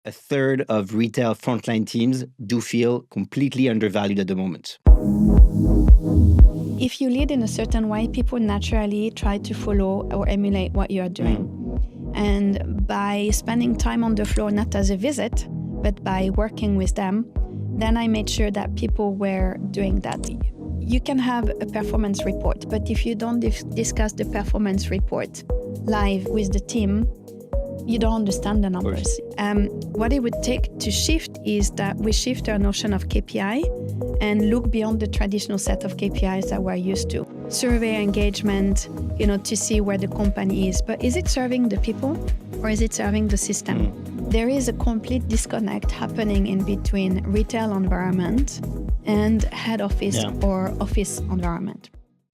a third of retail frontline teams do feel completely undervalued at the moment. If you lead in a certain way, people naturally try to follow or emulate what you are doing. And by spending time on the floor, not as a visit, but by working with them, then I made sure that people were doing that. You can have a performance report, but if you don't discuss the performance report live with the team, you don't understand the numbers. What it would take to shift is that we shift our notion of KPI and look beyond the traditional set of KPIs that we're used to. Survey engagement, to see where the company is. But is it serving the people or is it serving the system? There is a complete disconnect happening in between retail environment and head office or office environment.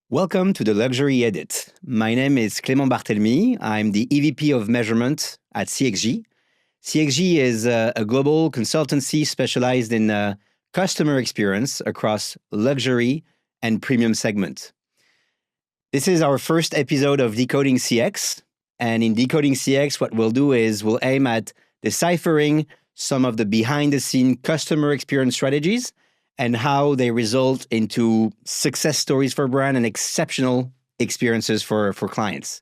Welcome to the Luxury Edit. My name is Clement Barthelemy. I'm the EVP of Measurement at CXG. CXG is a global consultancy specialized in customer experience across luxury and premium segment. This is our first episode of Decoding CX. And in Decoding CX, what we'll do is we'll aim at deciphering some of the behind-the-scene customer experience strategies and how they result into success stories for brand and exceptional experiences for clients.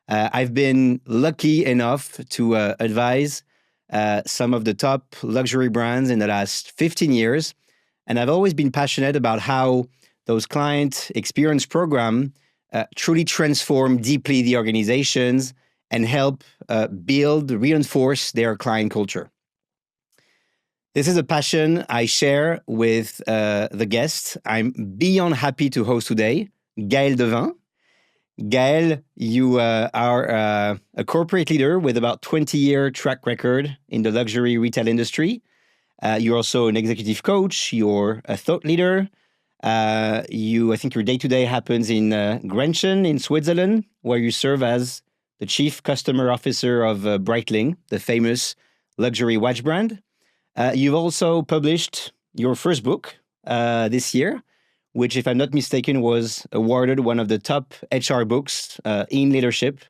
I've been lucky enough to advise some of the top luxury brands in the last 15 years. And I've always been passionate about how those client experience programs truly transform deeply the organizations and help reinforce their client culture. This is a passion I share with the guests. I'm beyond happy to host today Gaelle Devins. Gaelle, you are a corporate leader with about 20-year track record in the luxury retail industry. You're also an executive coach. You're a thought leader. I think your day-to-day happens in Grenchen in Switzerland, where you serve as the chief customer officer of Breitling, the famous luxury watch brand. You've also published your first book this year, which, if I'm not mistaken, was awarded one of the top HR books in leadership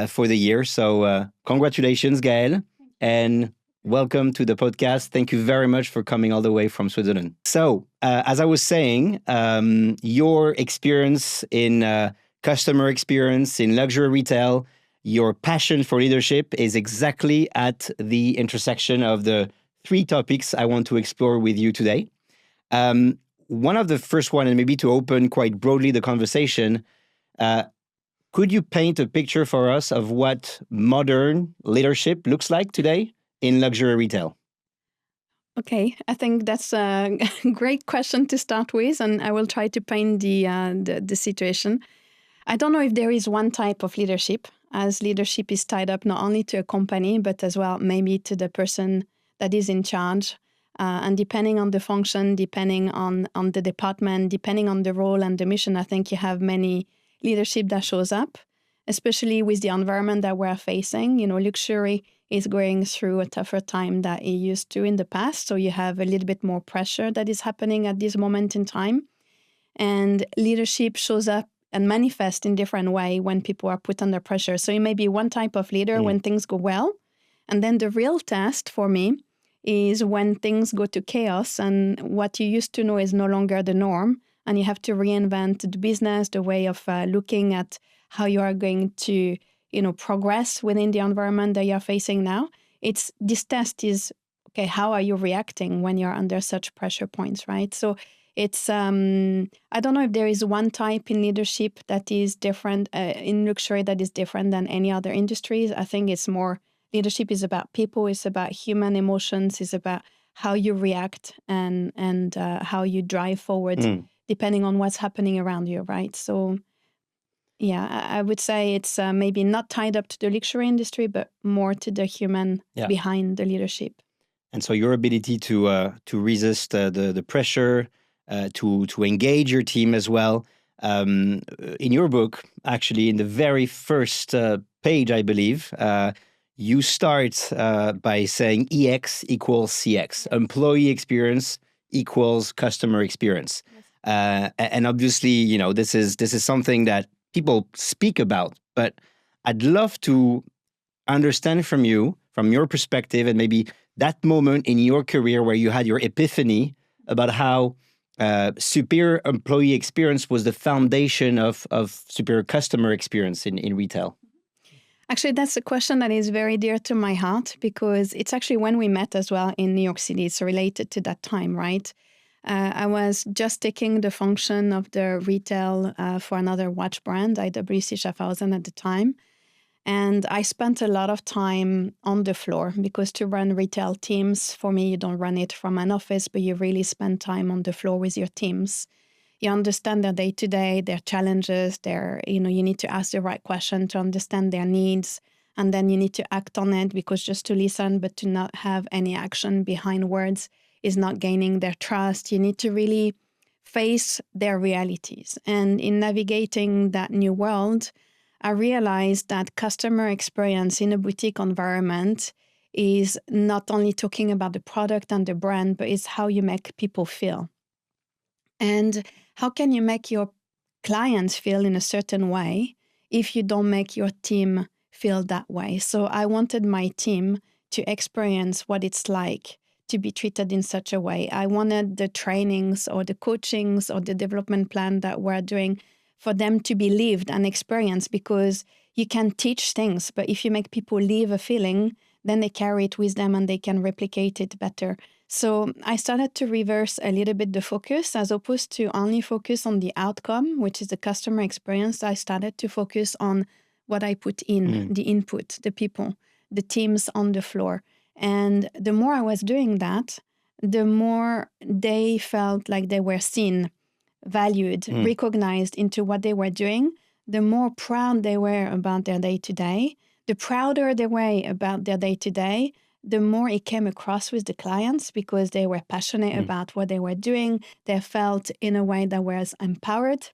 for the year. So congratulations, Gaelle, and welcome to the podcast. Thank you very much for coming all the way from Switzerland. So as I was saying, your experience in customer experience, in luxury retail, your passion for leadership is exactly at the intersection of the three topics I want to explore with you today. One of the first one, and maybe to open quite broadly the conversation, could you paint a picture for us of what modern leadership looks like today in luxury retail? Okay, I think that's a great question to start with, and I will try to paint the situation. I don't know if there is one type of leadership, as leadership is tied up not only to a company, but as well maybe to the person that is in charge. And depending on the function, depending on the department, depending on the role and the mission, I think you have many leadership that shows up, especially with the environment that we're facing. Luxury is going through a tougher time than it used to in the past. So you have a little bit more pressure that is happening at this moment in time. And leadership shows up and manifests in different way when people are put under pressure. So you may be one type of leader when things go well. And then the real test for me is when things go to chaos and what you used to know is no longer the norm, and you have to reinvent the business, the way of looking at how you are going to, progress within the environment that you're facing now. This test is, okay, how are you reacting when you're under such pressure points, right? So it's, I don't know if there is one type in leadership that is different, in luxury that is different than any other industries. I think it's more leadership is about people, it's about human emotions, it's about how you react and how you drive forward depending on what's happening around you, right? So, yeah, I would say it's maybe not tied up to the luxury industry, but more to the human behind the leadership. And so your ability to resist the pressure, to engage your team as well. In your book, actually, in the very first page, I believe, you start by saying EX equals CX, employee experience equals customer experience. And obviously, this is something that people speak about, but I'd love to understand from from your perspective, and maybe that moment in your career where you had your epiphany about how superior employee experience was the foundation of superior customer experience in retail? Actually, that's a question that is very dear to my heart because it's actually when we met as well in New York City. It's related to that time, right? I was just taking the function of the retail for another watch brand, IWC Schaffhausen at the time. And I spent a lot of time on the floor because to run retail teams, for me, you don't run it from an office, but you really spend time on the floor with your teams. You understand their day-to-day, their challenges, you need to ask the right question to understand their needs. And then you need to act on it because just to listen, but to not have any action behind words is not gaining their trust. You need to really face their realities. And in navigating that new world, I realized that customer experience in a boutique environment is not only talking about the product and the brand, but it's how you make people feel. And how can you make your clients feel in a certain way if you don't make your team feel that way? So I wanted my team to experience what it's like to be treated in such a way. I wanted the trainings or the coachings or the development plan that we're doing for them to be lived and experienced, because you can teach things, but if you make people live a feeling, then they carry it with them and they can replicate it better. So I started to reverse a little bit the focus. As opposed to only focus on the outcome, which is the customer experience, I started to focus on what I put in, the input, the people, the teams on the floor. And the more I was doing that, the more they felt like they were seen, valued, recognized into what they were doing, the more proud they were about their day-to-day. The prouder they were about their day-to-day, the more it came across with the clients because they were passionate about what they were doing. They felt in a way that was empowered.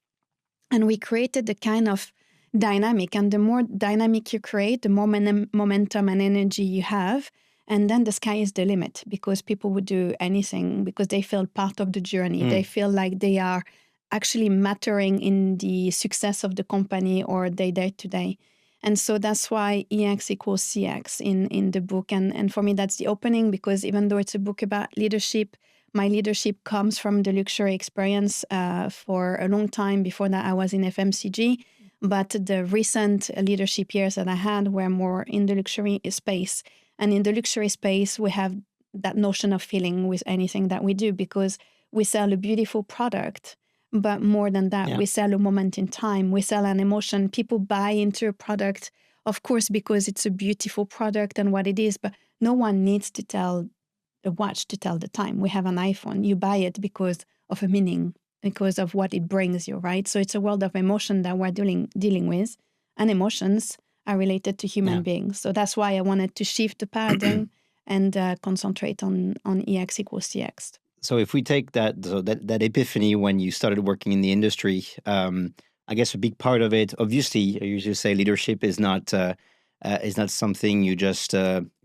And we created the kind of dynamic. And the more dynamic you create, the more momentum and energy you have. And then the sky is the limit because people would do anything because they feel part of the journey. They feel like they are actually mattering in the success of the company or their day-to-day. And so that's why EX equals CX in the book. And for me, that's the opening, because even though it's a book about leadership, my leadership comes from the luxury experience. For a long time before that, I was in FMCG. But the recent leadership years that I had were more in the luxury space. And in the luxury space, we have that notion of feeling with anything that we do, because we sell a beautiful product. But more than that, we sell a moment in time. We sell an emotion. People buy into a product, of course, because it's a beautiful product and what it is. But no one needs to tell a watch to tell the time. We have an iPhone. You buy it because of a meaning, because of what it brings you, right? So it's a world of emotion that we're dealing with. And emotions are related to human beings. So that's why I wanted to shift the paradigm and concentrate on EX equals CX. So if we take that epiphany when you started working in the industry, I guess a big part of it, obviously, I usually say leadership is not something you just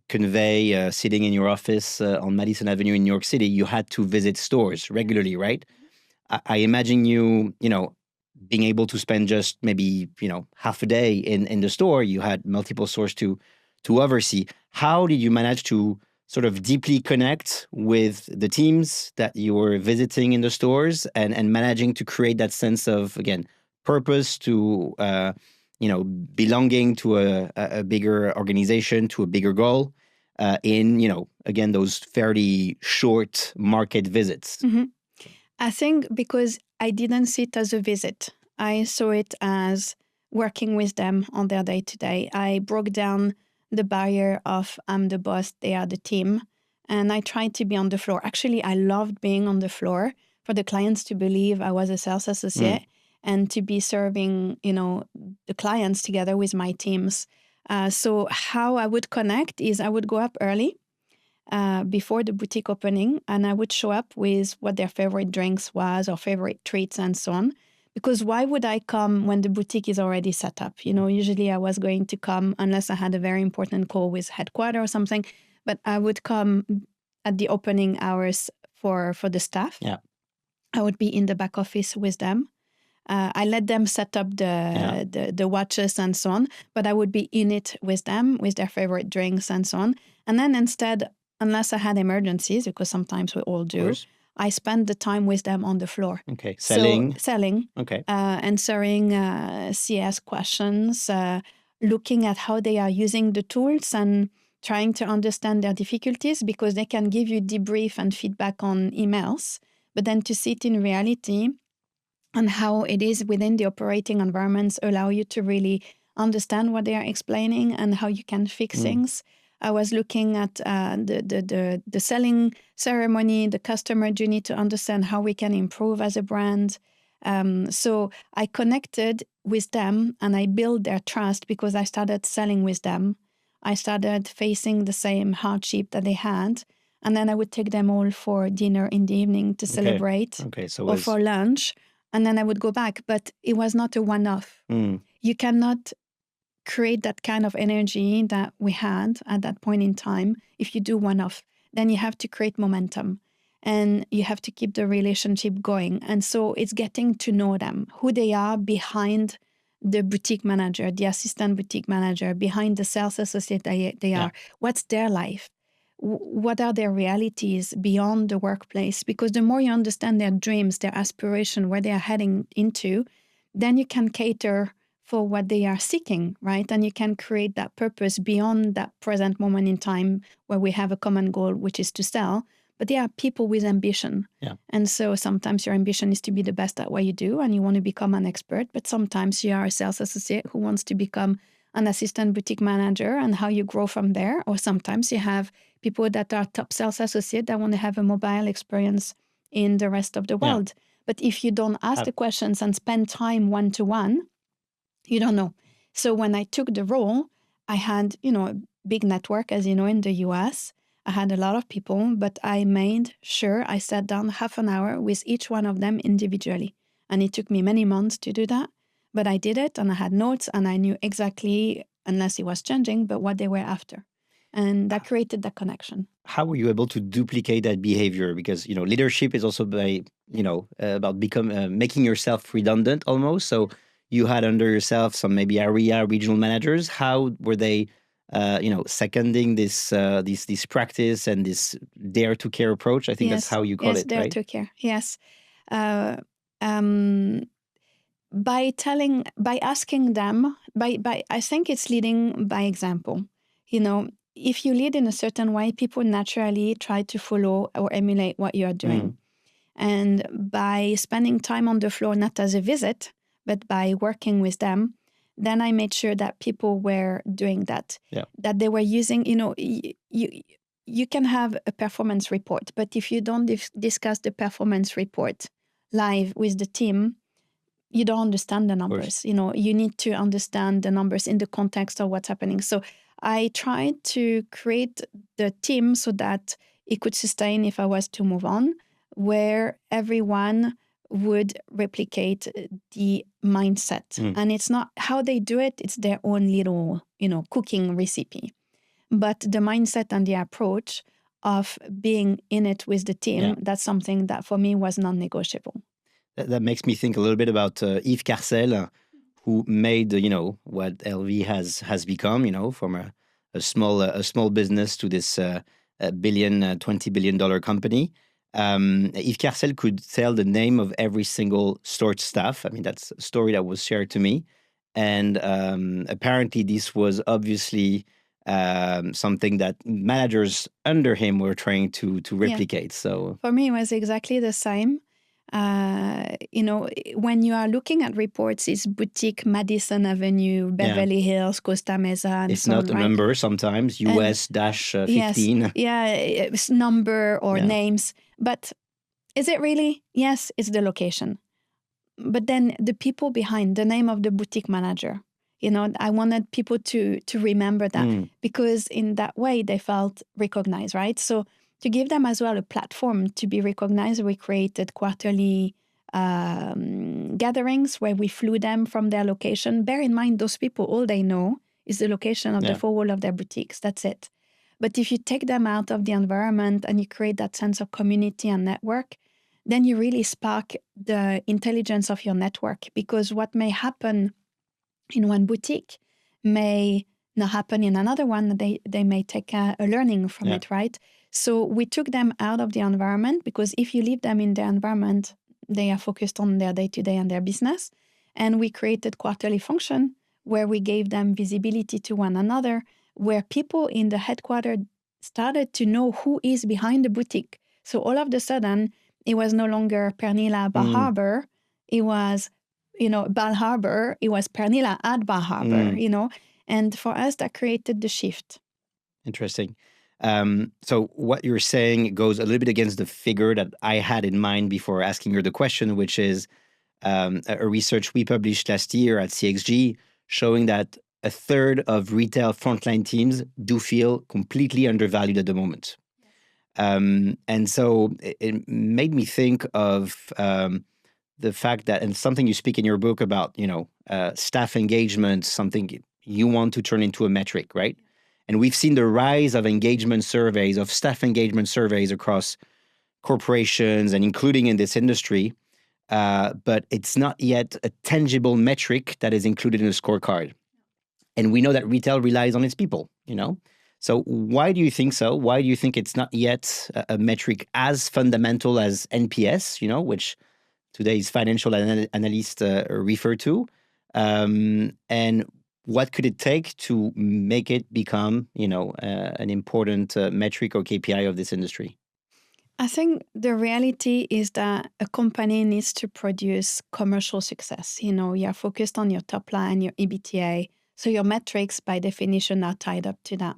convey sitting in your office on Madison Avenue in New York City. You had to visit stores regularly, right? I imagine you being able to spend just maybe half a day in the store. You had multiple stores to oversee. How did you manage to sort of deeply connect with the teams that you were visiting in the stores and managing to create that sense of, again, purpose, to belonging to a bigger organization, to a bigger goal, in again, those fairly short market visits? I think because I didn't see it as a visit, I saw it as working with them on their day-to-day. I broke down the barrier of I'm the boss, they are the team. And I tried to be on the floor. Actually, I loved being on the floor for the clients to believe I was a sales associate and to be serving, the clients together with my teams. So how I would connect is I would go up early before the boutique opening, and I would show up with what their favorite drinks was or favorite treats and so on. Because why would I come when the boutique is already set up? Usually I was going to come unless I had a very important call with headquarters or something, but I would come at the opening hours for the staff. Yeah. I would be in the back office with them. I let them set up the watches and so on, but I would be in it with them, with their favorite drinks and so on. And then instead, unless I had emergencies, because sometimes we all do, I spent the time with them on the floor. Okay, selling. So, selling, Okay. answering CS questions, looking at how they are using the tools and trying to understand their difficulties, because they can give you debrief and feedback on emails, but then to see it in reality and how it is within the operating environments allow you to really understand what they are explaining and how you can fix things. I was looking at the selling ceremony, the customer journey, to understand how we can improve as a brand. So I connected with them and I built their trust because I started selling with them. I started facing the same hardship that they had. And then I would take them all for dinner in the evening to celebrate, or for lunch. And then I would go back. But it was not a one-off. You cannot create that kind of energy that we had at that point in time if you do one-off. Then you have to create momentum and you have to keep the relationship going. And so it's getting to know them, who they are behind the boutique manager, the assistant boutique manager, behind the sales associate they are. What's their life? What are their realities beyond the workplace? Because the more you understand their dreams, their aspiration, where they are heading into, then you can cater for what they are seeking, right? And you can create that purpose beyond that present moment in time where we have a common goal, which is to sell. But they are people with ambition. And so sometimes your ambition is to be the best at what you do and you want to become an expert. But sometimes you are a sales associate who wants to become an assistant boutique manager and how you grow from there. Or sometimes you have people that are top sales associate that want to have a mobile experience in the rest of the world. But if you don't ask the questions and spend time one-to-one, you don't know. So when I took the role, I had, a big network, as you know, in the US. I had a lot of people, but I made sure I sat down half an hour with each one of them individually. And it took me many months to do that. But I did it and I had notes and I knew exactly, unless it was changing, but what they were after. And that created that connection. How were you able to duplicate that behavior? Because, leadership is also by, about making yourself redundant almost. So you had under yourself some maybe area regional managers. How were they, seconding this practice and this dare to care approach? I think that's how you call it, dare right? to care. Yes. By asking them, I think it's leading by example. If you lead in a certain way, people naturally try to follow or emulate what you are doing. And by spending time on the floor, not as a visit, but by working with them, then I made sure that people were doing that. That they were using, you can have a performance report, but if you don't discuss the performance report live with the team, you don't understand the numbers. You need to understand the numbers in the context of what's happening. So I tried to create the team so that it could sustain if I was to move on, where everyone would replicate the mindset. And it's not how they do it, it's their own little, cooking recipe. But the mindset and the approach of being in it with the team, that's something that for me was non-negotiable. That makes me think a little bit about Yves Carcel, who made what LV has become, from a small business to this $20 billion company. Yves Carcel could tell the name of every single store staff. I mean, that's a story that was shared to me, and apparently this was obviously something that managers under him were trying to replicate. So for me, it was exactly the same. When you are looking at reports, it's boutique, Madison Avenue, Beverly Hills, Costa Mesa, and it's so not on, a number sometimes, US-15. It's number or names. But is it really? Yes, it's the location. But then the people behind, the name of the boutique manager, I wanted people to remember that because in that way they felt recognized, right? So to give them as well a platform to be recognized, we created quarterly gatherings where we flew them from their location. Bear in mind, those people, all they know is the location of the four wall of their boutiques. That's it. But if you take them out of the environment and you create that sense of community and network, then you really spark the intelligence of your network, because what may happen in one boutique may not happen in another one, they may take a learning from Yeah. it, right? So we took them out of the environment, because if you leave them in the environment, they are focused on their day-to-day and their business. And we created quarterly function where we gave them visibility to one another, where people in the headquarters started to know who is behind the boutique. So all of a sudden, it was no longer Pernilla Bar Harbor. It was, Bal Harbor. It was Pernilla at Bar Harbor, And for us, that created the shift. Interesting. So what you're saying goes a little bit against the figure that I had in mind before asking you the question, which is a research we published last year at CXG showing that a third of retail frontline teams do feel completely undervalued at the moment. And so it made me think of the fact that, and something you speak in your book about, staff engagement, something you want to turn into a metric, right? And we've seen the rise of engagement surveys, of staff engagement surveys across corporations and including in this industry. But it's not yet a tangible metric that is included in a scorecard. And we know that retail relies on its people, So why do you think so? Why do you think it's not yet a metric as fundamental as NPS, which today's financial analysts refer to? And what could it take to make it become, an important metric or KPI of this industry? I think the reality is that a company needs to produce commercial success. You're focused on your top line, your EBITDA. So your metrics, by definition, are tied up to that.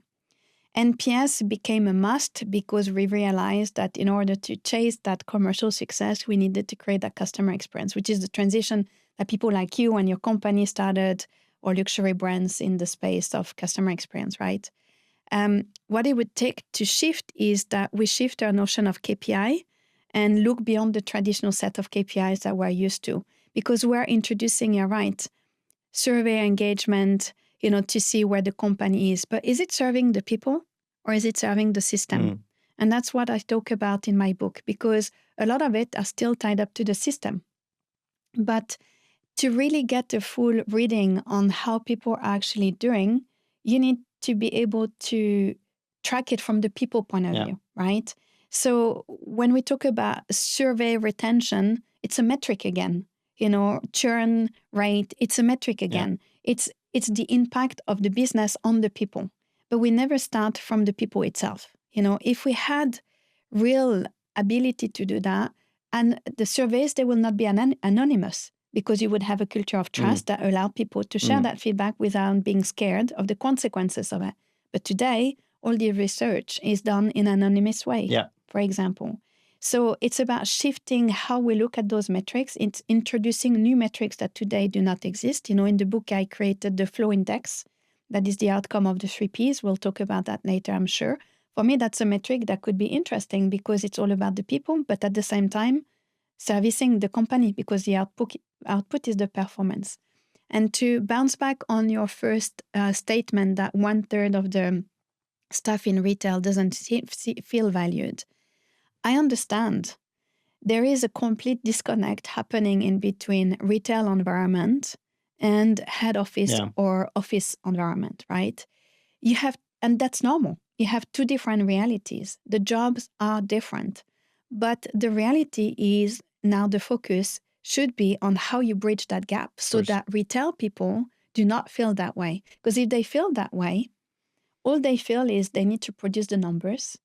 NPS became a must because we realized that in order to chase that commercial success, we needed to create that customer experience, which is the transition that people like you and your company started, or luxury brands in the space of customer experience, right? What it would take to shift is that we shift our notion of KPI and look beyond the traditional set of KPIs that we're used to, because we're introducing, you're right, survey engagement, to see where the company is. But is it serving the people or is it serving the system? And that's what I talk about in my book, because a lot of it are still tied up to the system. But to really get a full reading on how people are actually doing, you need to be able to track it from the people point of view, right? So when we talk about survey retention, it's a metric again. Churn rate, it's a metric again. It's the impact of the business on the people. But we never start from the people itself. If we had real ability to do that, and the surveys, they will not be anonymous, because you would have a culture of trust that allow people to share that feedback without being scared of the consequences of it. But today, all the research is done in an anonymous way, for example. So it's about shifting how we look at those metrics. It's introducing new metrics that today do not exist. In the book, I created the flow index. That is the outcome of the 3 Ps. We'll talk about that later, I'm sure. For me, that's a metric that could be interesting because it's all about the people, but at the same time, servicing the company, because the output is the performance. And to bounce back on your first statement that 1/3 of the staff in retail doesn't feel valued, I understand. There is a complete disconnect happening in between retail environment and head office or office environment, right? And that's normal. You have 2 different realities. The jobs are different, but the reality is now the focus should be on how you bridge that gap so that retail people do not feel that way. Because if they feel that way, all they feel is they need to produce the numbers,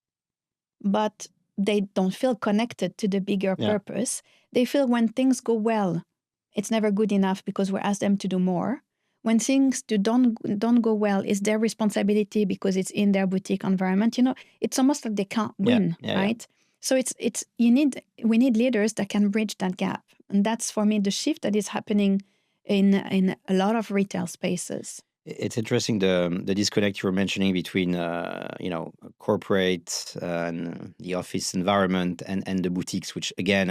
but they don't feel connected to the bigger purpose. They feel when things go well, it's never good enough because we ask them to do more. When things don't go well, it's their responsibility because it's in their boutique environment. It's almost like they can't win, right? So we need leaders that can bridge that gap. And that's, for me, the shift that is happening in a lot of retail spaces. It's interesting the disconnect you were mentioning between corporate and the office environment and the boutiques, which again,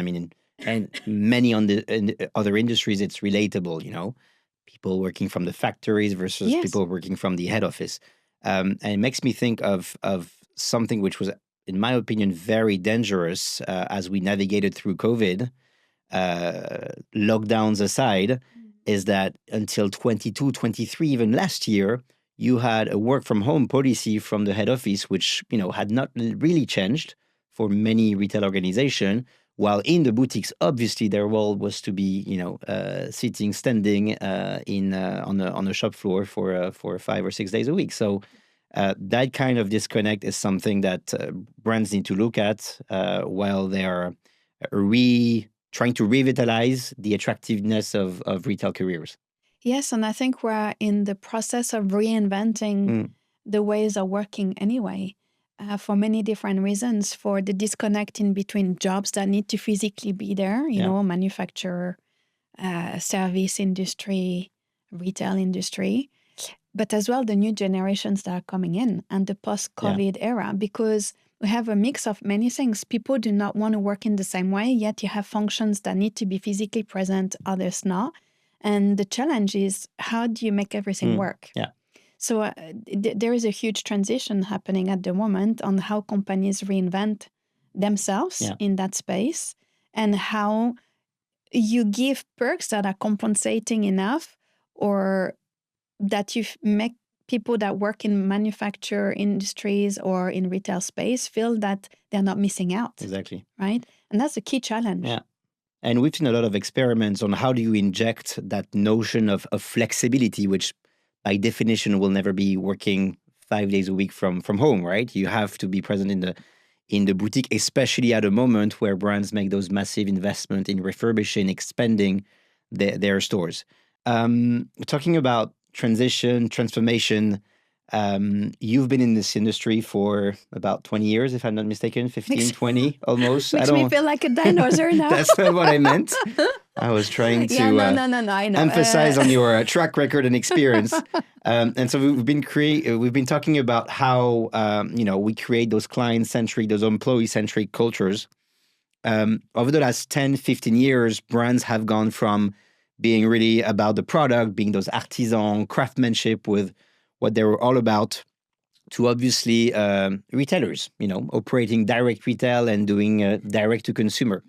and many in other industries, it's relatable. People working from the factories versus people working from the head office, and it makes me think of something which was, in my opinion, very dangerous as we navigated through COVID. Lockdowns aside, is that until 22, 23, even last year, you had a work from home policy from the head office, which, had not really changed for many retail organizations. While in the boutiques, obviously, their role was to be, sitting, standing on a shop floor for 5 or 6 days a week. So that kind of disconnect is something that brands need to look at while they are trying to revitalize the attractiveness of retail careers. Yes, and I think we're in the process of reinventing the ways of working anyway, for many different reasons. For the disconnect in between jobs that need to physically be there, manufacturer, service industry, retail industry, but as well the new generations that are coming in and the post-COVID era, because we have a mix of many things. People do not want to work in the same way, yet you have functions that need to be physically present, others not. And the challenge is, how do you make everything work? Yeah. So there is a huge transition happening at the moment on how companies reinvent themselves in that space, and how you give perks that are compensating enough, or that you make people that work in manufacture industries or in retail space feel that they're not missing out. Exactly. Right? And that's a key challenge. Yeah. And we've seen a lot of experiments on how do you inject that notion of flexibility, which by definition will never be working 5 days a week from home, right? You have to be present in the boutique, especially at a moment where brands make those massive investments in refurbishing, expanding their stores. Talking about transformation, you've been in this industry for about 20 years, if I'm not mistaken, 15, 20 almost. Makes me feel like a dinosaur now. That's not what I meant. I was trying to no, I know. emphasize on your track record and experience. And so we've been talking about how we create those client-centric, those employee-centric cultures. Over the last 10, 15 years, brands have gone from being really about the product, being those artisan craftsmanship with what they were all about, to obviously retailers, operating direct retail and doing direct to consumer.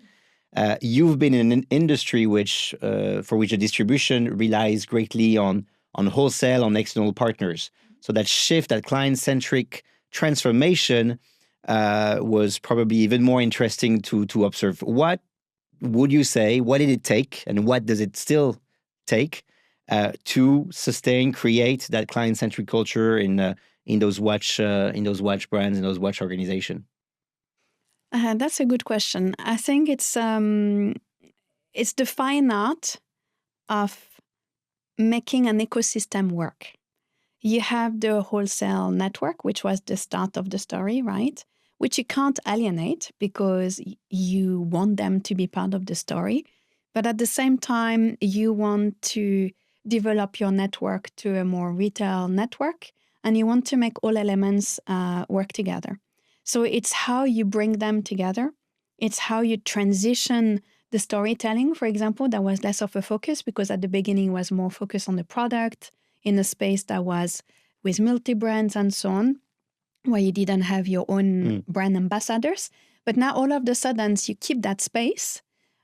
You've been in an industry for which the distribution relies greatly on wholesale, on external partners. So that shift, that client-centric transformation was probably even more interesting to observe. What would you say, what did it take, and what does it still take to sustain, create that client-centric culture in those watch brands, in those watch organizations? That's a good question. I think it's the fine art of making an ecosystem work. You have the wholesale network, which was the start of the story, right? Which you can't alienate because you want them to be part of the story. But at the same time, you want to develop your network to a more retail network, and you want to make all elements work together. So it's how you bring them together. It's how you transition the storytelling, for example, that was less of a focus, because at the beginning it was more focused on the product in a space that was with multi-brands and so on, where you didn't have your own brand ambassadors. But now all of the sudden you keep that space,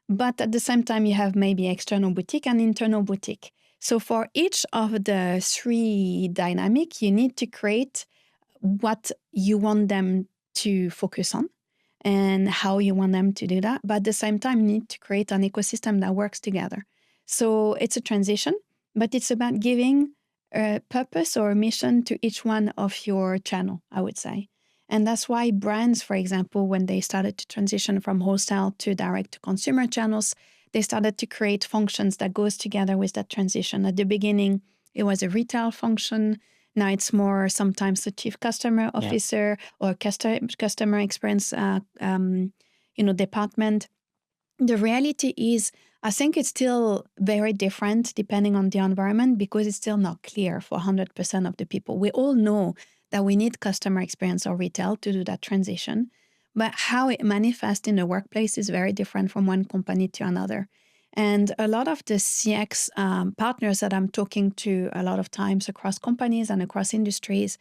but at the same time you have maybe external boutique and internal boutique. So for each of the three dynamic, you need to create what you want them to focus on and how you want them to do that. But at the same time, you need to create an ecosystem that works together. So it's a transition, but it's about giving a purpose or a mission to each one of your channel, I would say. And that's why brands, for example, when they started to transition from wholesale to direct-to-consumer channels, they started to create functions that goes together with that transition. At the beginning, it was a retail function. Now it's more sometimes the chief customer officer or customer experience department. The reality is, I think it's still very different depending on the environment, because it's still not clear for 100% of the people. We all know that we need customer experience or retail to do that transition, but how it manifests in the workplace is very different from one company to another. And a lot of the CX partners that I'm talking to a lot of times across companies and across industries,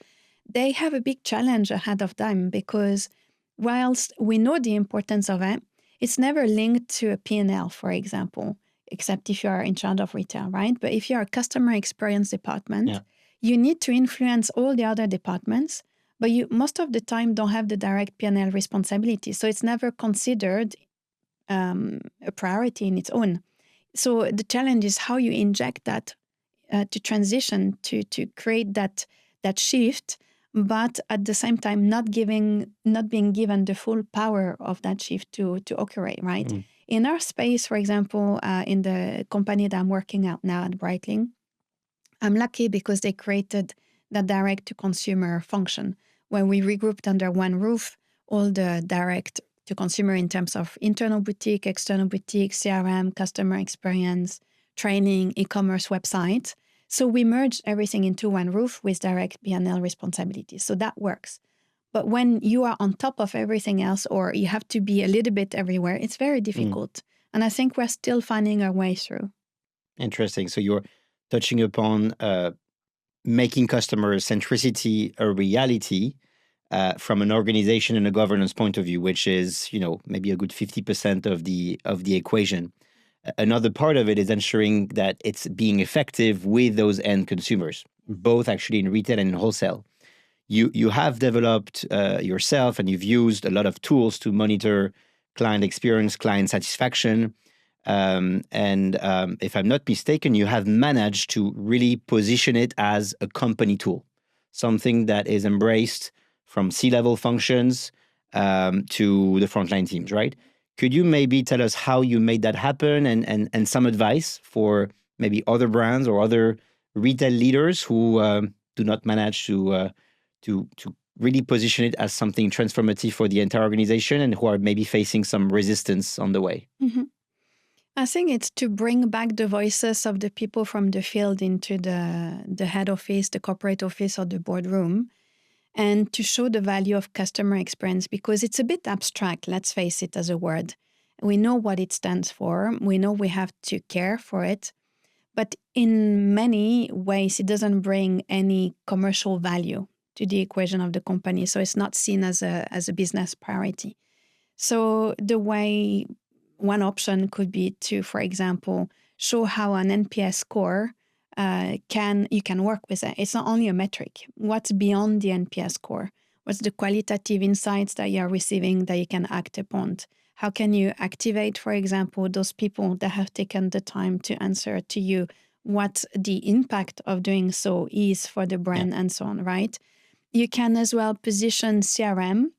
they have a big challenge ahead of them, because whilst we know the importance of it, it's never linked to a P&L, for example, except if you are in charge of retail, right? But if you're a customer experience department, you need to influence all the other departments, but you most of the time don't have the direct P&L responsibility. So it's never considered a priority in its own. So the challenge is how you inject that to transition to create that shift, but at the same time not being given the full power of that shift to occur, right? In our space, for example, in the company that I'm working at now at Breitling, I'm lucky because they created the direct-to-consumer function where we regrouped under one roof all the direct-to-consumer in terms of internal boutique, external boutique, CRM, customer experience, training, e-commerce website. So we merged everything into one roof with direct P&L responsibility. So that works. But when you are on top of everything else or you have to be a little bit everywhere, it's very difficult. And I think we're still finding our way through. Interesting. So you're touching upon making customer centricity a reality from an organization and a governance point of view, which is, maybe a good 50% of the equation. Another part of it is ensuring that it's being effective with those end consumers, both actually in retail and in wholesale. You have developed yourself, and you've used a lot of tools to monitor client experience, client satisfaction. And if I'm not mistaken, you have managed to really position it as a company tool, something that is embraced from C-level functions to the frontline teams, right? Could you maybe tell us how you made that happen and some advice for maybe other brands or other retail leaders who do not manage to really position it as something transformative for the entire organization and who are maybe facing some resistance on the way? Mm-hmm. I think it's to bring back the voices of the people from the field into the head office, the corporate office, or the boardroom, and to show the value of customer experience, because it's a bit abstract, let's face it, as a word. We know what it stands for. We know we have to care for it. But in many ways, it doesn't bring any commercial value to the equation of the company. So it's not seen as a business priority. So one option could be to, for example, show how an NPS score you can work with it. It's not only a metric. What's beyond the NPS score? What's the qualitative insights that you're receiving that you can act upon? How can you activate, for example, those people that have taken the time to answer to you what the impact of doing so is for the brand and so on, right? You can as well position CRM,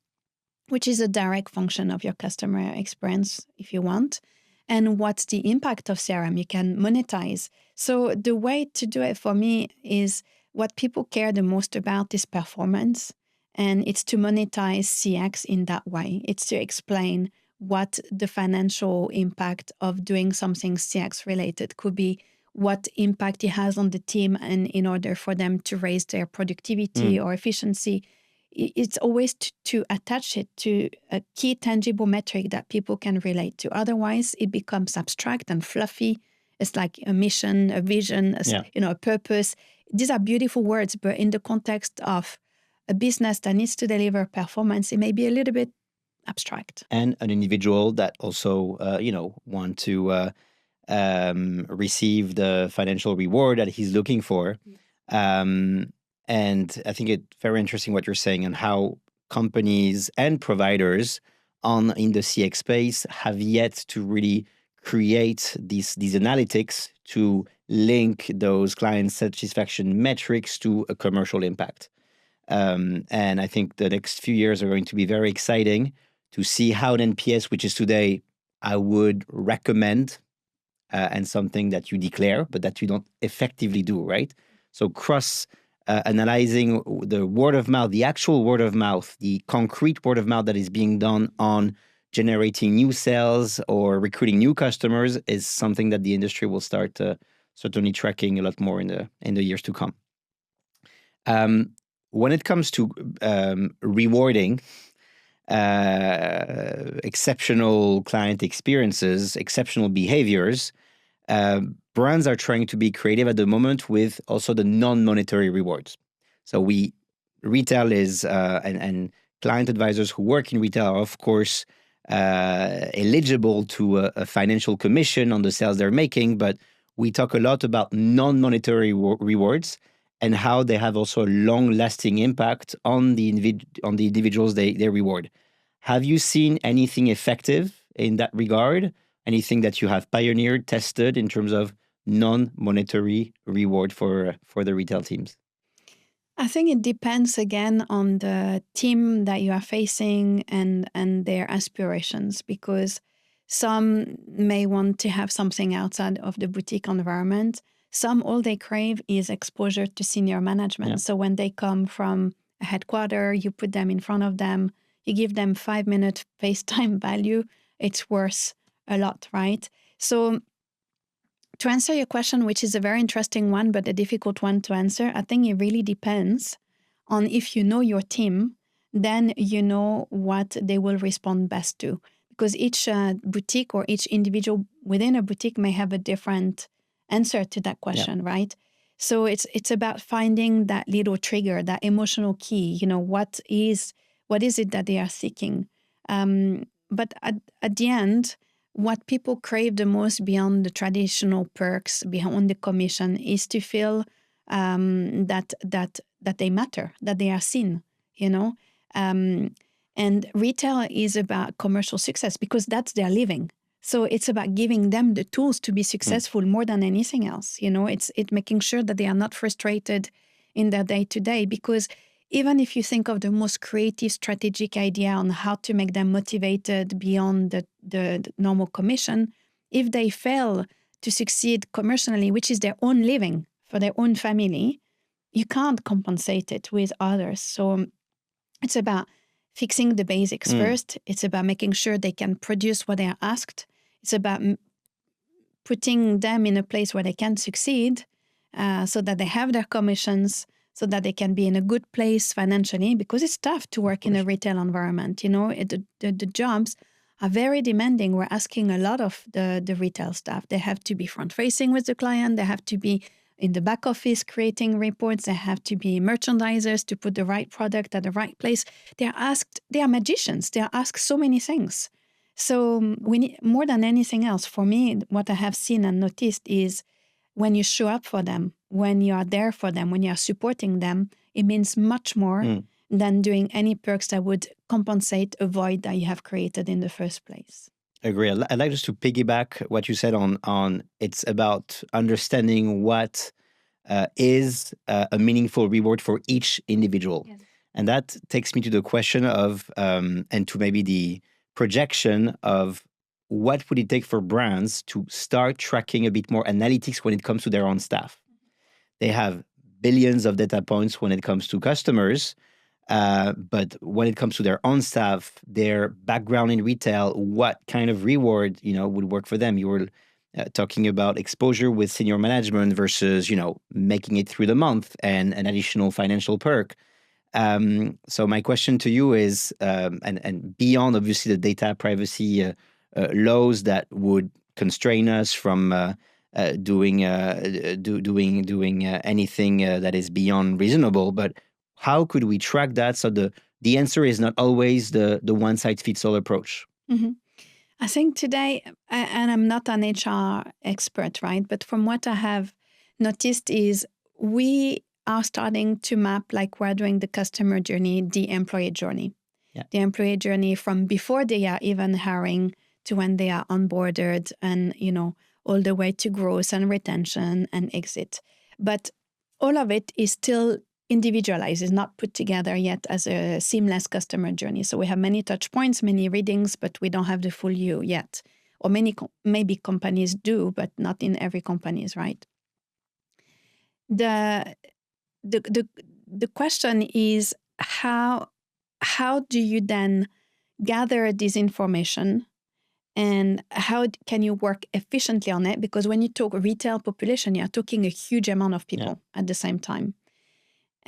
which is a direct function of your customer experience if you want. And what's the impact of CRM? You can monetize. So the way to do it for me is what people care the most about is performance. And it's to monetize CX in that way. It's to explain what the financial impact of doing something CX related could be, what impact it has on the team, and in order for them to raise their productivity or efficiency. It's always to attach it to a key tangible metric that people can relate to. Otherwise, it becomes abstract and fluffy. It's like a mission, a vision, a purpose. These are beautiful words, but in the context of a business that needs to deliver performance, it may be a little bit abstract. And an individual that also, want to receive the financial reward that he's looking for. And I think it's very interesting what you're saying and how companies and providers in the CX space have yet to really create these analytics to link those client satisfaction metrics to a commercial impact. And I think the next few years are going to be very exciting to see how an NPS, which is today, I would recommend, and something that you declare, but that you don't effectively do, right? So analyzing the word of mouth, the actual word of mouth, the concrete word of mouth that is being done on generating new sales or recruiting new customers is something that the industry will start certainly tracking a lot more in the years to come. When it comes to rewarding exceptional client experiences, exceptional behaviors, brands are trying to be creative at the moment with also the non-monetary rewards. So retail is, and client advisors who work in retail are, of course, eligible to a financial commission on the sales they're making, but we talk a lot about non-monetary rewards. and how they have also a long-lasting impact on the individuals they reward. Have you seen anything effective in that regard? Anything that you have pioneered, tested in terms of non-monetary reward for the retail teams? I think it depends again on the team that you are facing and their aspirations, because some may want to have something outside of the boutique environment. Some, all they crave is exposure to senior management. Yeah. So when they come from a headquarters, you put them in front of them, you give them 5-minute FaceTime value, it's worth a lot, right? So to answer your question, which is a very interesting one, but a difficult one to answer, I think it really depends on if you know your team, then you know what they will respond best to. Because each boutique or each individual within a boutique may have a different answer to that question, right? So it's about finding that little trigger, that emotional key. What is it that they are seeking? But at the end, what people crave the most beyond the traditional perks, beyond the commission, is to feel that they matter, that they are seen. And retail is about commercial success because that's their living. So it's about giving them the tools to be successful more than anything else. It's making sure that they are not frustrated in their day-to-day, because even if you think of the most creative strategic idea on how to make them motivated beyond the normal commission, if they fail to succeed commercially, which is their own living for their own family, you can't compensate it with others. So it's about fixing the basics first. It's about making sure they can produce what they are asked. It's about putting them in a place where they can succeed so that they have their commissions, so that they can be in a good place financially, because it's tough to work in a retail environment. The jobs are very demanding. We're asking a lot of the retail staff. They have to be front-facing with the client. They have to be in the back office creating reports. They have to be merchandisers to put the right product at the right place. They are magicians. They are asked so many things. So we need, more than anything else, for me, what I have seen and noticed is when you show up for them, when you are there for them, when you are supporting them, it means much more than doing any perks that would compensate a void that you have created in the first place. Agree. I'd like just to piggyback what you said on it's about understanding what is a meaningful reward for each individual. Yes. And that takes me to the question of, and to maybe the projection of, what would it take for brands to start tracking a bit more analytics when it comes to their own staff? They have billions of data points when it comes to customers, but when it comes to their own staff, their background in retail, what kind of reward would work for them? You were talking about exposure with senior management versus making it through the month and an additional financial perk. So my question to you is, and beyond obviously the data privacy laws that would constrain us from doing anything that is beyond reasonable, but how could we track that so the answer is not always the one size fits all approach? Mm-hmm. I think today, and I'm not an HR expert, right? But from what I have noticed is we are starting to map, like we're doing the customer journey, the employee journey. Yeah. The employee journey from before they are even hiring to when they are onboarded, and all the way to growth and retention and exit. But all of it is still individualized, is not put together yet as a seamless customer journey. So we have many touch points, many readings, but we don't have the full view yet. Or maybe companies do, but not in every company, right? The question is how do you then gather this information, and how can you work efficiently on it? Because when you talk retail population, you're talking a huge amount of people at the same time.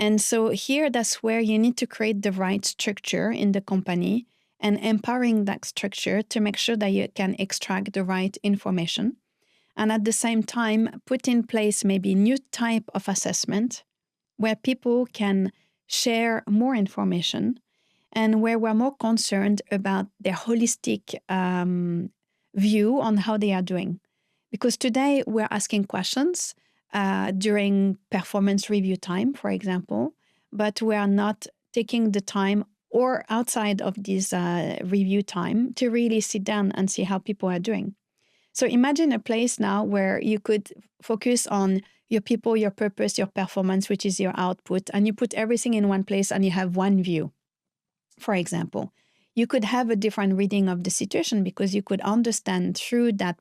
And so here, that's where you need to create the right structure in the company and empowering that structure to make sure that you can extract the right information. And at the same time, put in place maybe new type of assessment where people can share more information and where we're more concerned about their holistic view on how they are doing. Because today we're asking questions, during performance review time, for example, but we are not taking the time or outside of this review time to really sit down and see how people are doing. So imagine a place now where you could focus on your people, your purpose, your performance, which is your output, and you put everything in one place and you have one view. For example, you could have a different reading of the situation because you could understand through that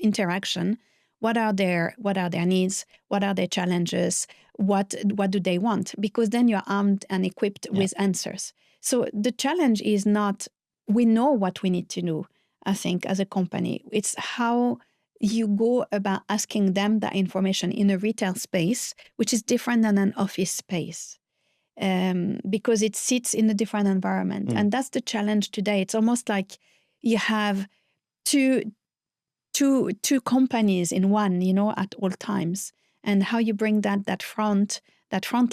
interaction what are their needs, what are their challenges, what do they want, because then you're armed and equipped with answers. So the challenge is not, we know what we need to do, I think, as a company. It's how you go about asking them that information in a retail space, which is different than an office space. Because it sits in a different environment. And that's the challenge today. It's almost like you have two companies in one, at all times. And how you bring that front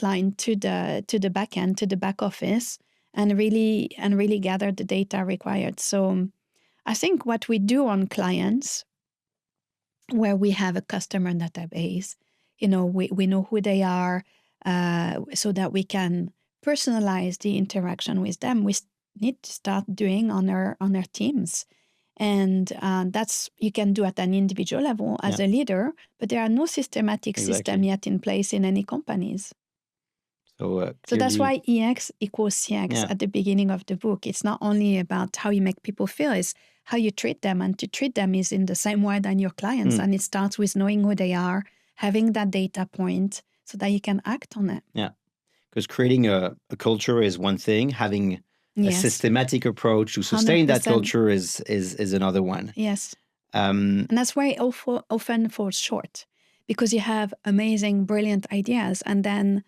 line to the back end, to the back office, and really gather the data required. So I think what we do on clients, where we have a customer database, we know who they are, so that we can personalize the interaction with them. We need to start doing on our teams. And that's, you can do at an individual level as a leader, but there are no systematic system yet in place in any companies. So that's why EX equals CX at the beginning of the book. It's not only about how you make people feel, it's how you treat them. And to treat them is in the same way than your clients. And it starts with knowing who they are, having that data point so that you can act on it. Yeah, because creating a culture is one thing. Having a systematic approach to sustain 100%. That culture is another one. Yes. And that's why it often falls short, because you have amazing, brilliant ideas, and then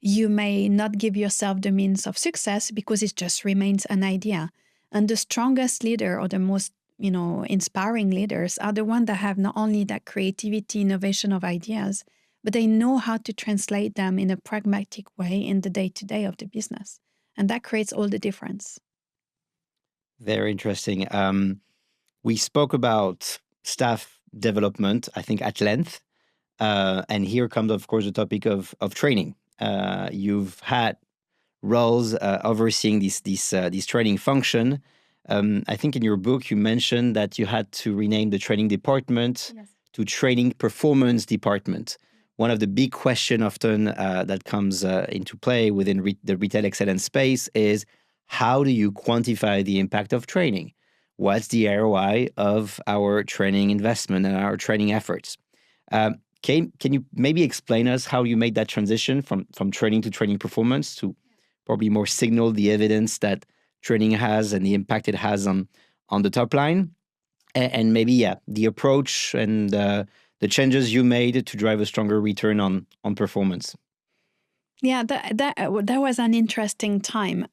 you may not give yourself the means of success because it just remains an idea. And the strongest leader, or the most inspiring leaders, are the ones that have not only that creativity, innovation of ideas, but they know how to translate them in a pragmatic way in the day-to-day of the business. And that creates all the difference. Very interesting. We spoke about staff development, I think, at length. And here comes, of course, the topic of training. You've had roles overseeing this training function. I think in your book, you mentioned that you had to rename the training department to training performance department. One of the big questions often that comes into play within the retail excellence space is, how do you quantify the impact of training? What's the ROI of our training investment and our training efforts? Can you maybe explain us how you made that transition from training to training performance to probably more signal the evidence that training has and the impact it has on the top line? And maybe, the approach and the changes you made to drive a stronger return on performance. Yeah, that was an interesting time.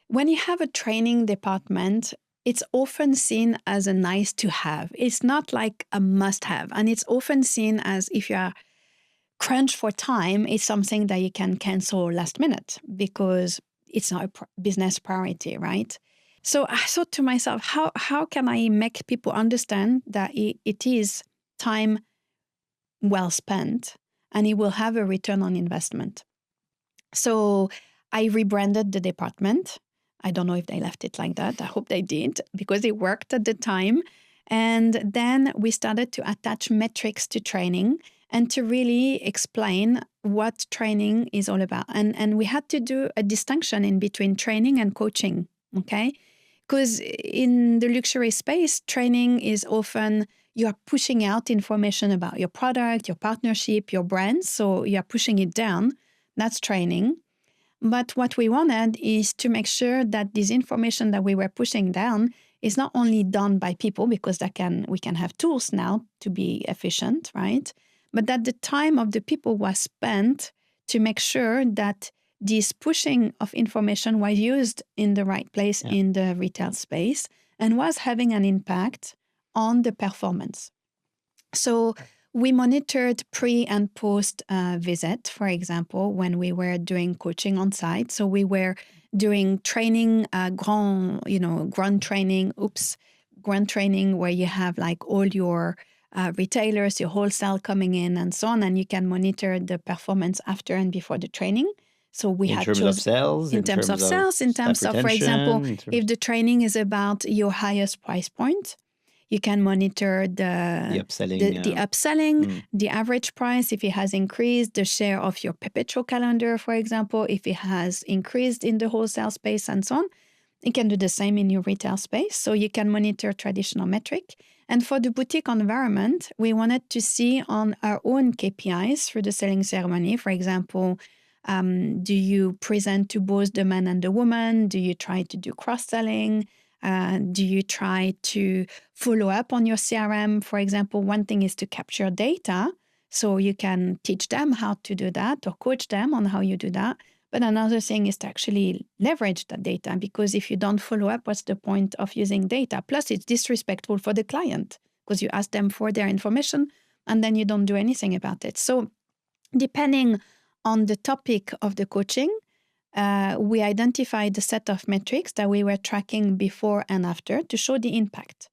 When you have a training department, it's often seen as a nice to have. It's not like a must have. And it's often seen as, if you are crunched for time, it's something that you can cancel last minute because it's not a business priority, right? So I thought to myself, how can I make people understand that it is time well spent and it will have a return on investment? So I rebranded the department. I don't know if they left it like that. I hope they did, because it worked at the time. And then we started to attach metrics to training and to really explain what training is all about. And we had to do a distinction in between training and coaching, okay? Because in the luxury space, training is often, you are pushing out information about your product, your partnership, your brand. So you are pushing it down. That's training. But what we wanted is to make sure that this information that we were pushing down is not only done by people, because we can have tools now to be efficient, right? But that the time of the people was spent to make sure that this pushing of information was used in the right place in the retail space and was having an impact on the performance. So we monitored pre and post visit, for example, when we were doing coaching on site. So we were doing training, grunt training where you have like all your retailers, your wholesale coming in, and so on, and you can monitor the performance after and before the training. So we in had terms of sales, in terms of sales, in staff terms of, for example, retention, if the training is about your highest price point, you can monitor the upselling, the upselling, the average price, if it has increased, the share of your perpetual calendar, for example, if it has increased in the wholesale space and so on. You can do the same in your retail space. So you can monitor traditional metric. And for the boutique environment, we wanted to see on our own KPIs through the selling ceremony. For example, do you present to both the man and the woman? Do you try to do cross-selling? Do you try to follow up on your CRM? For example, one thing is to capture data. So you can teach them how to do that or coach them on how you do that. But another thing is to actually leverage that data, because if you don't follow up, what's the point of using data? Plus, it's disrespectful for the client because you ask them for their information and then you don't do anything about it. So depending on the topic of the coaching, we identified a set of metrics that we were tracking before and after to show the impact.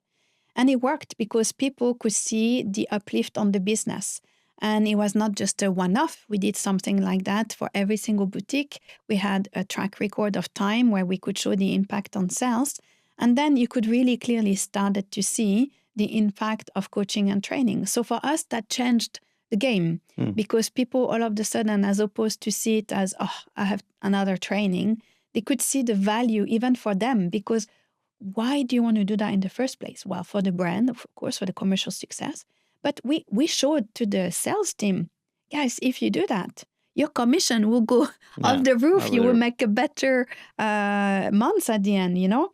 And it worked because people could see the uplift on the business. And it was not just a one-off. We did something like that for every single boutique. We had a track record of time where we could show the impact on sales. And then you could really clearly start to see the impact of coaching and training. So for us, that changed the game because people all of a sudden, as opposed to see it as, oh, I have another training, they could see the value even for them, because why do you want to do that in the first place? Well, for the brand, of course, for the commercial success. But we showed to the sales team, guys, if you do that, your commission will go off the roof. You will make a better months at the end, you know?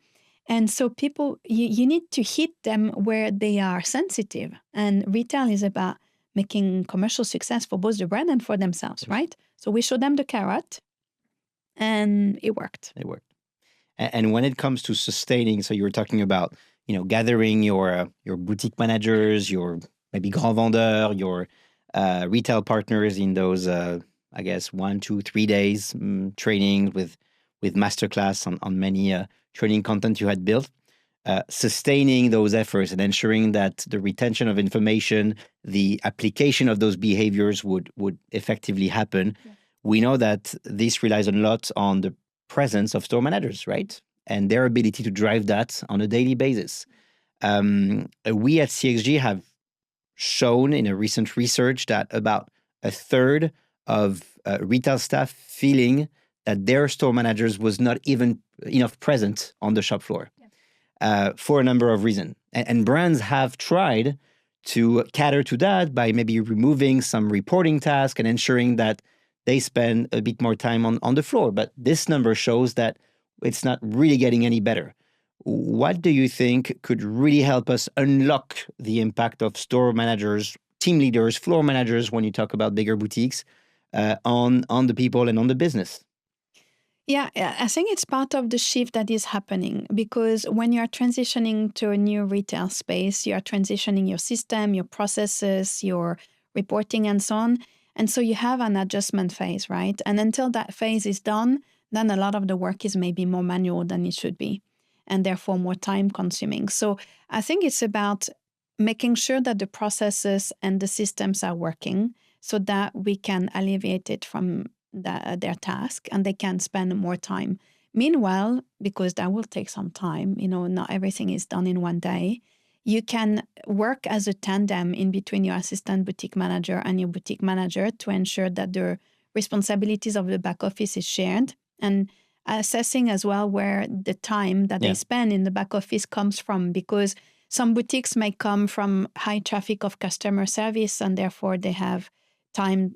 And so people, you need to hit them where they are sensitive. And retail is about making commercial success for both the brand and for themselves, right? So we showed them the carrot and it worked. It worked. And when it comes to sustaining, so you were talking about, gathering your boutique managers, your maybe grand vendeur, your retail partners in those, 1, 2, 3 days trainings with masterclass on many training content you had built. Sustaining those efforts and ensuring that the retention of information, the application of those behaviors would effectively happen. Yeah. We know that this relies a lot on the presence of store managers, right? And their ability to drive that on a daily basis. We at CXG have shown in a recent research that about a third of retail staff feeling that their store managers was not even enough present on the shop floor. For a number of reasons. And brands have tried to cater to that by maybe removing some reporting tasks and ensuring that they spend a bit more time on the floor. But this number shows that it's not really getting any better. What do you think could really help us unlock the impact of store managers, team leaders, floor managers, when you talk about bigger boutiques, on the people and on the business? Yeah, I think it's part of the shift that is happening, because when you're transitioning to a new retail space, you are transitioning your system, your processes, your reporting, and so on. And so you have an adjustment phase, right? And until that phase is done, then a lot of the work is maybe more manual than it should be, and therefore more time consuming. So I think it's about making sure that the processes and the systems are working so that we can alleviate it from their task and they can spend more time. Meanwhile, because that will take some time, not everything is done in one day, you can work as a tandem in between your assistant boutique manager and your boutique manager to ensure that the responsibilities of the back office is shared, and assessing as well where the time that they spend in the back office comes from, because some boutiques may come from high traffic of customer service and therefore they have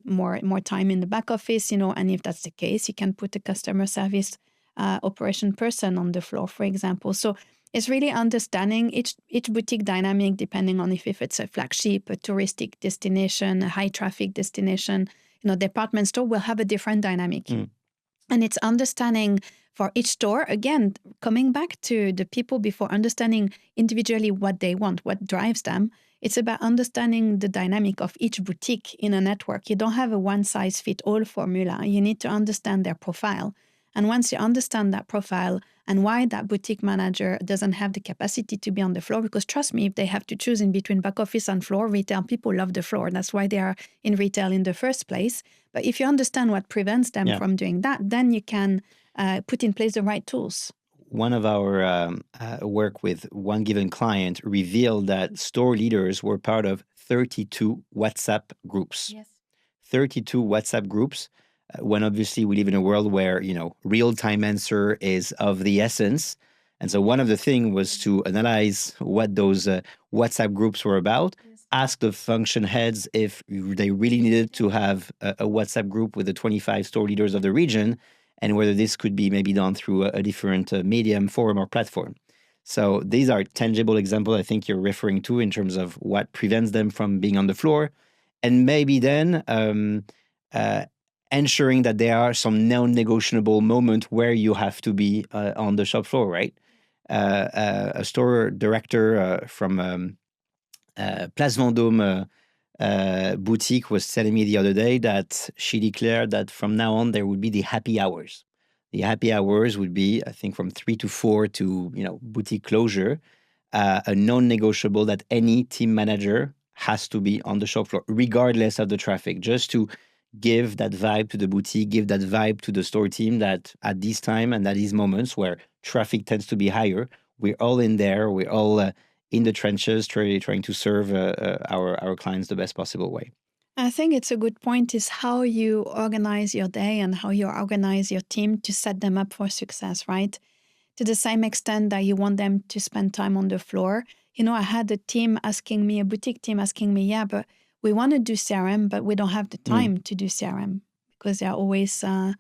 more time in the back office, and if that's the case, you can put a customer service operation person on the floor, for example. So it's really understanding each boutique dynamic, depending on if it's a flagship, a touristic destination, a high traffic destination. Department store will have a different dynamic. And it's understanding for each store, again, coming back to the people before, understanding individually what they want, what drives them. It's about understanding the dynamic of each boutique in a network. You don't have a one-size-fits-all formula. You need to understand their profile. And once you understand that profile and why that boutique manager doesn't have the capacity to be on the floor, because trust me, if they have to choose in between back office and floor, retail people love the floor. That's why they are in retail in the first place. But if you understand what prevents them from doing that, then you can put in place the right tools. One of our work with one given client revealed that store leaders were part of 32 WhatsApp groups. Yes. 32 WhatsApp groups, when obviously we live in a world where, real-time answer is of the essence. And so one of the things was to analyze what those WhatsApp groups were about, ask the function heads if they really needed to have a WhatsApp group with the 25 store leaders of the region, and whether this could be maybe done through a different medium, forum, or platform. So these are tangible examples I think you're referring to in terms of what prevents them from being on the floor. And maybe then ensuring that there are some non-negotiable moments where you have to be on the shop floor, right? A store director from Place Vendôme boutique was telling me the other day that she declared that from now on there would be the happy hours. The happy hours would be, I think, from 3 to 4 to boutique closure, a non-negotiable that any team manager has to be on the shop floor, regardless of the traffic, just to give that vibe to the boutique, give that vibe to the store team that at this time and at these moments where traffic tends to be higher, we're all in there, we're all in the trenches trying to serve our clients the best possible way. I think it's a good point is how you organize your day and how you organize your team to set them up for success, right? To the same extent that you want them to spend time on the floor. I had a boutique team asking me, yeah, but we want to do CRM, but we don't have the time to do CRM because they're always on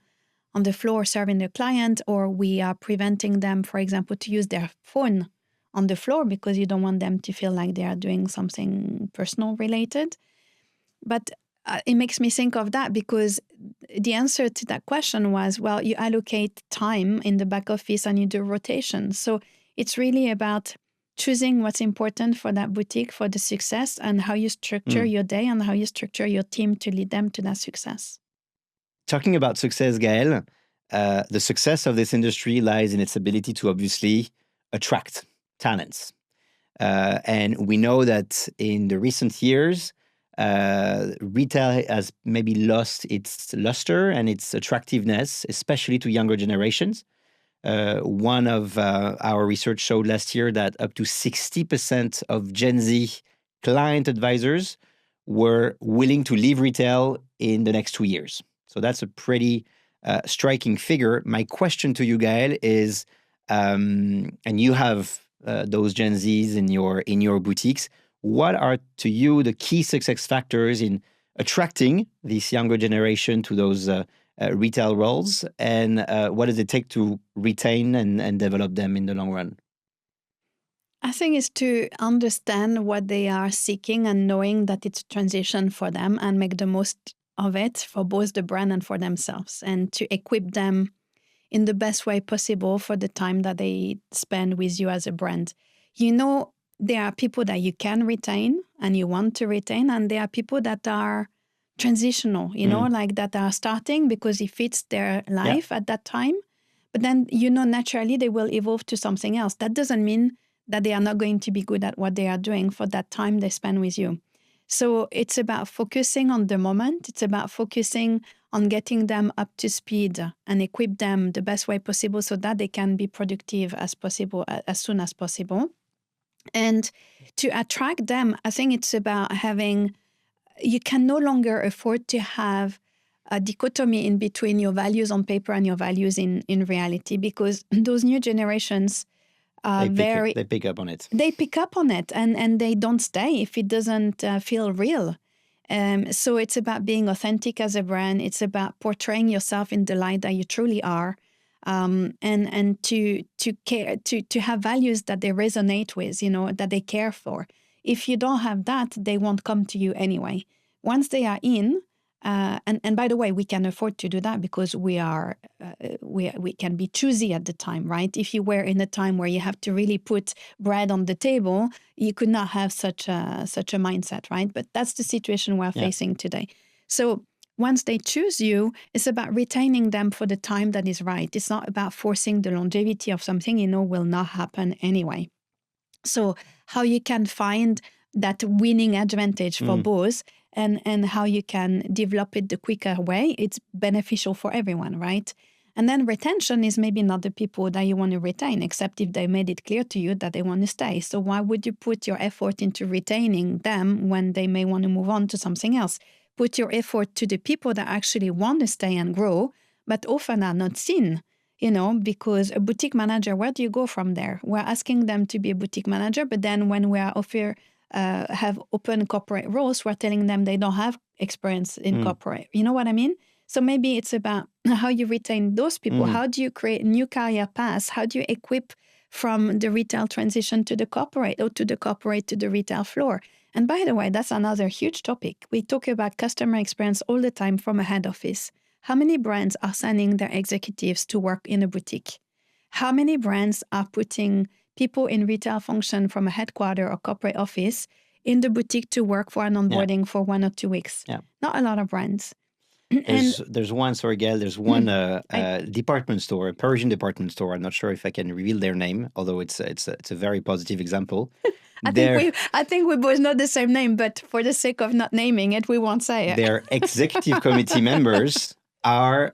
the floor serving their client, or we are preventing them, for example, to use their phone on the floor because you don't want them to feel like they are doing something personal related. But it makes me think of that because the answer to that question was, well, you allocate time in the back office and you do rotation. So it's really about choosing what's important for that boutique for the success and how you structure your day and how you structure your team to lead them to that success. Talking about success, Gaelle, the success of this industry lies in its ability to obviously attract talents. And we know that in the recent years, retail has maybe lost its luster and its attractiveness, especially to younger generations. One of our research showed last year that up to 60% of Gen Z client advisors were willing to leave retail in the next 2 years. So that's a pretty striking figure. My question to you, Gaelle, is, and you have those Gen Zs in your boutiques, what are to you the key success factors in attracting this younger generation to those retail roles, and what does it take to retain and develop them in the long run? I think it's to understand what they are seeking and knowing that it's a transition for them and make the most of it for both the brand and for themselves, and to equip them in the best way possible for the time that they spend with you as a brand. There are people that you can retain and you want to retain, and there are people that are transitional, like that are starting because it fits their life at that time. But then, naturally they will evolve to something else. That doesn't mean that they are not going to be good at what they are doing for that time they spend with you. So it's about focusing on the moment. It's about focusing on getting them up to speed and equip them the best way possible so that they can be productive as soon as possible. And to attract them, I think it's about you can no longer afford to have a dichotomy in between your values on paper and your values in reality, because those new generations they pick up on it. They pick up on it and they don't stay if it doesn't feel real. So it's about being authentic as a brand. It's about portraying yourself in the light that you truly are. And to care, to have values that they resonate with, that they care for. If you don't have that, they won't come to you anyway. Once they are in, and by the way, we can afford to do that because we can be choosy at the time, right? If you were in a time where you have to really put bread on the table, you could not have such a mindset, right? But that's the situation we're facing today. So once they choose you, it's about retaining them for the time that is right. It's not about forcing the longevity of something you know will not happen anyway. So how you can find that winning advantage for both and how you can develop it the quicker way, it's beneficial for everyone, right? And then retention is maybe not the people that you want to retain, except if they made it clear to you that they want to stay. So why would you put your effort into retaining them when they may want to move on to something else? Put your effort to the people that actually want to stay and grow, but often are not seen, because a boutique manager, where do you go from there? We're asking them to be a boutique manager, but then when we are have open corporate roles, we're telling them they don't have experience in corporate. You know what I mean? So maybe it's about how you retain those people. How do you create new career paths? How do you equip from the retail transition to the corporate, or to the corporate to the retail floor? And by the way, that's another huge topic. We talk about customer experience all the time from a head office. How many brands are sending their executives to work in a boutique? How many brands are putting people in retail function from a headquarter or corporate office in the boutique to work for an onboarding for 1 or 2 weeks? Not a lot of brands. There's one, sorry, Gaelle, there's one department store, a Persian department store. I'm not sure if I can reveal their name, although it's a very positive example. I think we both know the same name, but for the sake of not naming it, we won't say it. Their executive committee members are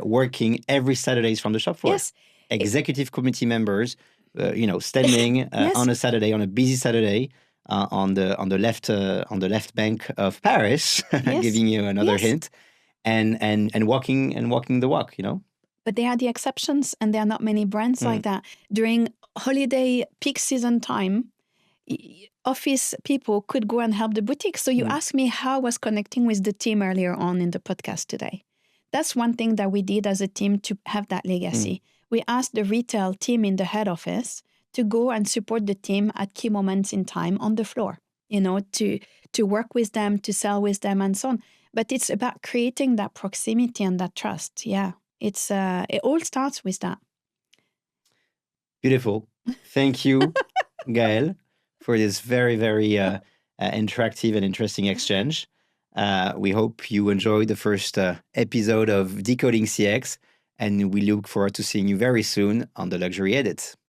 working every Saturdays from the shop floor. Yes. Executive committee members, standing on a Saturday, on a busy Saturday, on the left bank of Paris, giving you another hint, and walking the walk, But they are the exceptions, and there are not many brands like that. During holiday peak season time, office people could go and help the boutique. So you asked me how I was connecting with the team earlier on in the podcast today. That's one thing that we did as a team to have that legacy. We asked the retail team in the head office to go and support the team at key moments in time on the floor, to work with them, to sell with them, and so on. But it's about creating that proximity and that trust. Yeah, it all starts with that. Beautiful. Thank you, Gaelle, for this very, very interactive and interesting exchange. We hope you enjoyed the first episode of Decoding CX, and we look forward to seeing you very soon on the Luxury Edit.